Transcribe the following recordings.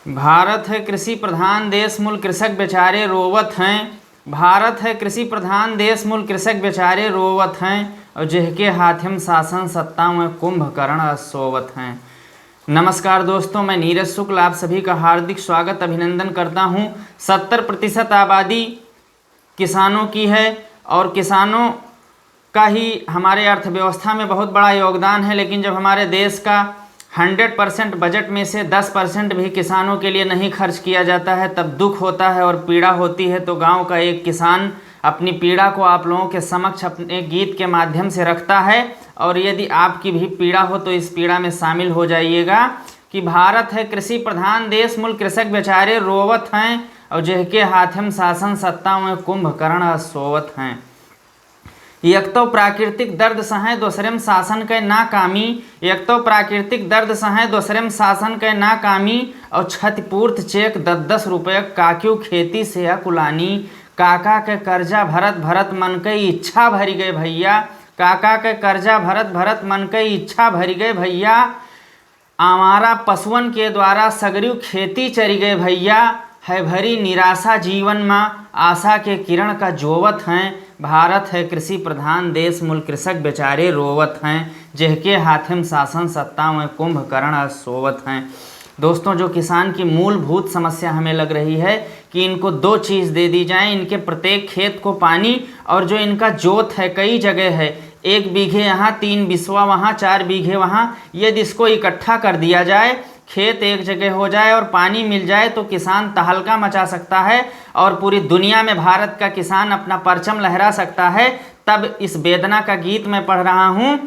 भारत है कृषि प्रधान देश, मूल कृषक बेचारे रोवत हैं। भारत है कृषि प्रधान देश, मूल कृषक बेचारे रोवत हैं। और जिहके हाथम शासन सत्ता में कुंभकर्ण सोवत हैं। नमस्कार दोस्तों, मैं नीरज शुक्ल आप सभी का हार्दिक स्वागत अभिनंदन करता हूं। 70% आबादी किसानों की है और किसानों का ही हमारे अर्थव्यवस्था में बहुत बड़ा योगदान है। लेकिन जब हमारे देश का 100% बजट में से 10% भी किसानों के लिए नहीं खर्च किया जाता है, तब दुख होता है और पीड़ा होती है। तो गांव का एक किसान अपनी पीड़ा को आप लोगों के समक्ष अपने गीत के माध्यम से रखता है। और यदि आपकी भी पीड़ा हो तो इस पीड़ा में शामिल हो जाइएगा कि भारत है कृषि प्रधान देश, मूल कृषक बेचारे रोवत हैं। और जिहके हाथम शासन सत्ता में कुंभकर्ण सोवत हैं। एक तो प्राकृतिक दर्द सहे दोसरेम शासन के नाकामी, एक तो प्राकृतिक दर्द सहे दोसरेम शासन के नाकामी। और क्षतिपूर्त चेक 10-10 रुपये काक्यू खेती से अकुलानी। काका के कर्जा भरत भरत मन के इच्छा भरी गए भैया, काका के कर्जा भरत भरत मन के इच्छा भरी गए भैया। आवारा पशुअन के द्वारा सगरी खेती चरी गए भैया। है भरी निराशा जीवन में आशा के किरण का जोवत हैं। भारत है कृषि प्रधान देश, मूल कृषक बेचारे रोवत हैं। जिहके हाथम शासन सत्ता में कुंभकर्ण सोवत हैं। दोस्तों, जो किसान की मूलभूत समस्या हमें लग रही है कि इनको 2 चीज़ दे दी जाए, इनके प्रत्येक खेत को पानी, और जो इनका जोत है कई जगह है, 1 बीघे यहाँ, 3 बिस्वा वहाँ, 4 बीघे वहाँ, यदि इसको इकट्ठा कर दिया जाए, खेत एक जगह हो जाए और पानी मिल जाए तो किसान तहलका मचा सकता है और पूरी दुनिया में भारत का किसान अपना परचम लहरा सकता है। तब इस वेदना का गीत मैं पढ़ रहा हूँ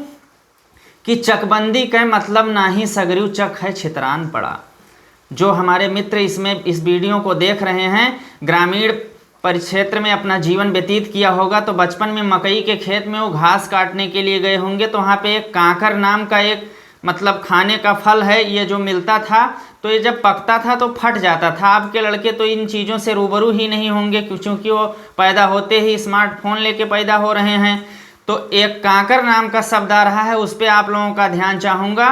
कि चकबंदी के मतलब ना ही सगरियू चक है छितरान पड़ा। जो हमारे मित्र इसमें इस वीडियो को देख रहे हैं, ग्रामीण परिक्षेत्र में अपना जीवन व्यतीत किया होगा, तो बचपन में मकई के खेत में वो घास काटने के लिए गए होंगे, तो वहाँ पे एक कांकर नाम का एक मतलब खाने का फल है, ये जो मिलता था, तो ये जब पकता था तो फट जाता था। आपके लड़के तो इन चीज़ों से रूबरू ही नहीं होंगे क्योंकि वो पैदा होते ही स्मार्टफोन लेके पैदा हो रहे हैं। तो एक कांकर नाम का शब्द आ रहा है, उस पर आप लोगों का ध्यान चाहूँगा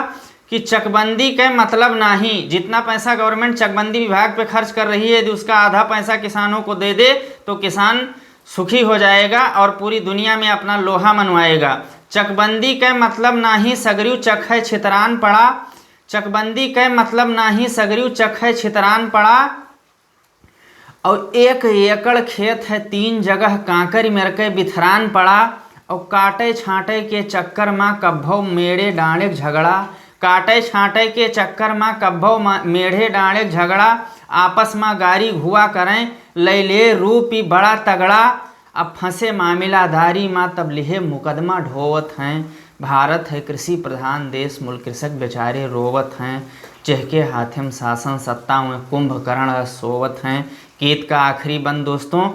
कि चकबंदी के मतलब नहीं, जितना पैसा गवर्नमेंट चकबंदी विभाग पे खर्च कर रही है, यदि उसका आधा पैसा किसानों को दे दे तो किसान सुखी हो जाएगा और पूरी दुनिया में अपना लोहा मनवाएगा। चकबंदी के मतलब ना ही सगरियू चक है छितरान पड़ा, चकबंदी के मतलब ना ही सगरियू चक है छितरान पड़ा। और 1 एकड़ खेत है, 3 जगह कांकर मेर के बिथरान पड़ा। और काटे छाँटे के चक्कर माँ कब्भो मेढ़े डाँड़े झगड़ा, काटे छाँटे के चक्कर माँ कब्भो मेढ़े डाँड़े झगड़ा। आपस में गारी घुआ करें लैले रूपी बड़ा तगड़ा। अब फंसे मामलादारी माँ तब लिहे मुकदमा ढोवत हैं। भारत है कृषि प्रधान देश, मूल कृषक बेचारे रोवत हैं। जिहके हाथम शासन सत्ता में कुंभकर्ण सोवत हैं। गीत का आखिरी बंद दोस्तों,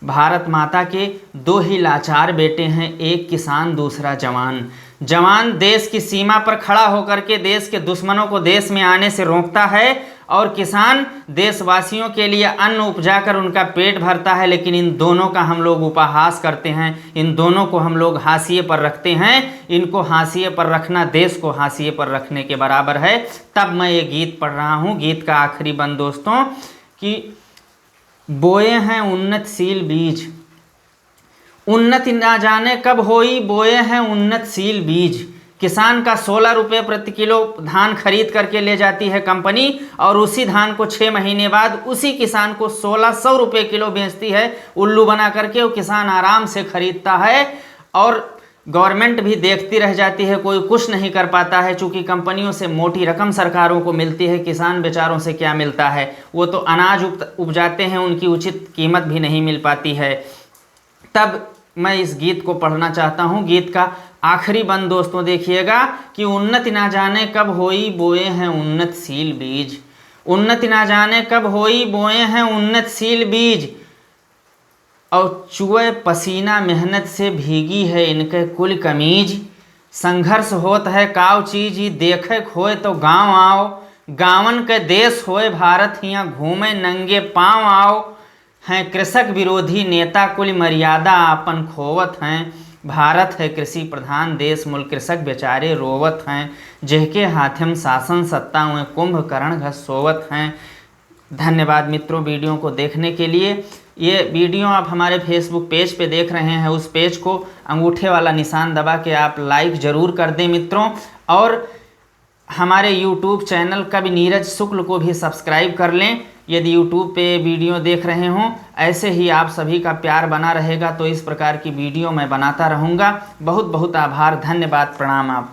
भारत माता के 2 ही लाचार बेटे हैं, एक किसान दूसरा जवान। जवान देश की सीमा पर खड़ा होकर के देश के दुश्मनों को देश में आने से रोकता है, और किसान देशवासियों के लिए अन्न उपजाकर उनका पेट भरता है। लेकिन इन दोनों का हम लोग उपहास करते हैं, इन दोनों को हम लोग हाशिए पर रखते हैं। इनको हाशिए पर रखना देश को हाशिए पर रखने के बराबर है। तब मैं ये गीत पढ़ रहा हूँ। गीत का आखिरी बंद दोस्तों कि बोए हैं उन्नतशील बीज, उन्नति ना जाने कब होई, बोए हैं उन्नतशील बीज। किसान का 16 रुपये प्रति किलो धान खरीद करके ले जाती है कंपनी, और उसी धान को 6 महीने बाद उसी किसान को 1600 रुपये किलो बेचती है। उल्लू बना करके वो किसान आराम से खरीदता है और गवर्नमेंट भी देखती रह जाती है, कोई कुछ नहीं कर पाता है। चूँकि कंपनियों से मोटी रकम सरकारों को मिलती है, किसान बेचारों से क्या मिलता है, वो तो अनाज उपजाते हैं, उनकी उचित कीमत भी नहीं मिल पाती है। तब मैं इस गीत को पढ़ना चाहता हूँ। गीत का आखिरी बंद दोस्तों देखिएगा कि उन्नति ना जाने कब होई, बोए हैं उन्नतशील बीज। उन्नति ना जाने कब होई, बोए हैं उन्नतशील बीज। और चुए पसीना मेहनत से भीगी है इनके कुल कमीज। संघर्ष होत है काव चीज, देखे खोए तो गाँव आओ। गाँवन के देश होए भारत, हियाँ घूमे नंगे पाँव आओ। हैं कृषक विरोधी नेता कुल मर्यादा आपन खोवत हैं। भारत है कृषि प्रधान देश, मूल कृषक बेचारे रोवत हैं। जिहके हाथम शासन सत्ता में कुंभकर्ण घस सोवत हैं। धन्यवाद मित्रों वीडियो को देखने के लिए। ये वीडियो आप हमारे फेसबुक पेज पे देख रहे हैं, उस पेज को अंगूठे वाला निशान दबा के आप लाइक ज़रूर कर दें मित्रों। और हमारे यूट्यूब चैनल कवि नीरज शुक्ल को भी सब्सक्राइब कर लें यदि यूट्यूब पे वीडियो देख रहे हों। ऐसे ही आप सभी का प्यार बना रहेगा तो इस प्रकार की वीडियो मैं बनाता रहूँगा। बहुत बहुत आभार, धन्यवाद, प्रणाम आपको।